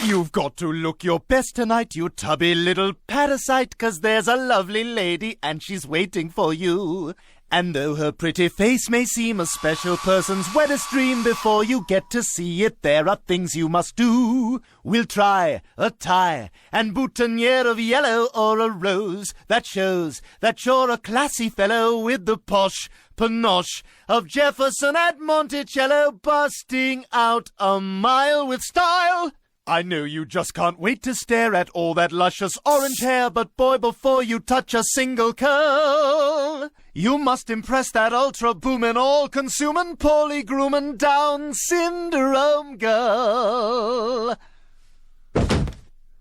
You've got to look your best tonight, you tubby little parasite, 'cause there's a lovely lady and she's waiting for you. And though her pretty face may seem a special person's wettest dream, before you get to see it, there are things you must do. We'll try a tie and boutonniere of yellow, or a rose that shows that you're a classy fellow, with the posh panache of Jefferson at Monticello, busting out a mile with style. I know you just can't wait to stare at all that luscious orange hair, but boy, before you touch a single curl, you must impress that ultra-boomin', all-consumin', poorly groomin', Down syndrome girl.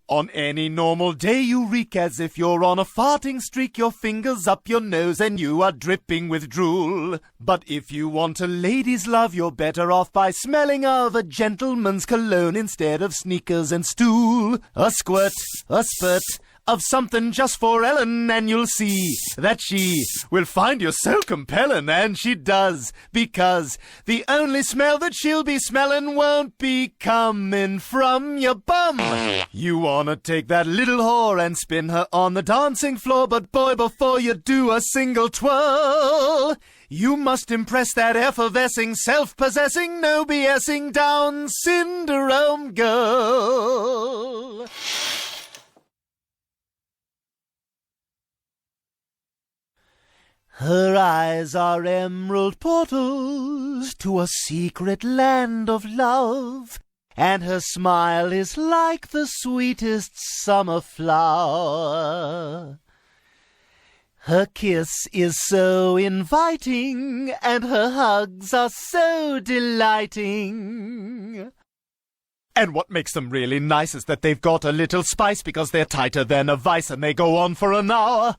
On any normal day you reek as if you're on a farting streak, your fingers up your nose and you are dripping with drool. But if you want a lady's love, you're better off by smelling of a gentleman's cologne instead of sneakers and stool. A squirt, a spurt of something just for Ellen, and you'll see that she will find you so compelling, and she does, because the only smell that she'll be smelling won't be coming from your bum. You wanna take that little whore and spin her on the dancing floor, but boy, before you do a single twirl, you must impress that effervescing, self-possessing, no BSing Down syndrome girl. Her eyes are emerald portals to a secret land of love, and her smile is like the sweetest summer flower. Her kiss is so inviting, and her hugs are so delighting. And what makes them really nice is that they've got a little spice, because they're tighter than a vice and they go on for an hour.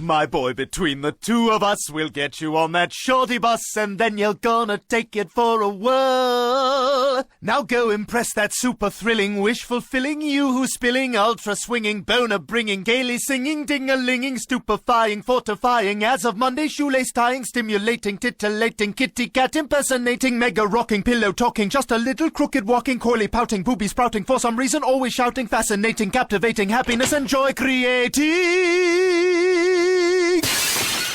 My boy, between the two of us, we'll get you on that shorty bus, and then you're gonna take it for a whirl. Now go impress that super thrilling, wish-fulfilling you who's spilling, ultra-swinging, boner-bringing, gaily singing, ding-a-linging, stupefying, fortifying, as of Monday, shoelace-tying, stimulating, titillating, kitty-cat impersonating, mega-rocking, pillow-talking, just a little crooked-walking, coyly-pouting, booby-sprouting, for some reason always shouting, fascinating, captivating, happiness and joy creating.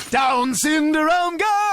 Down syndrome girl!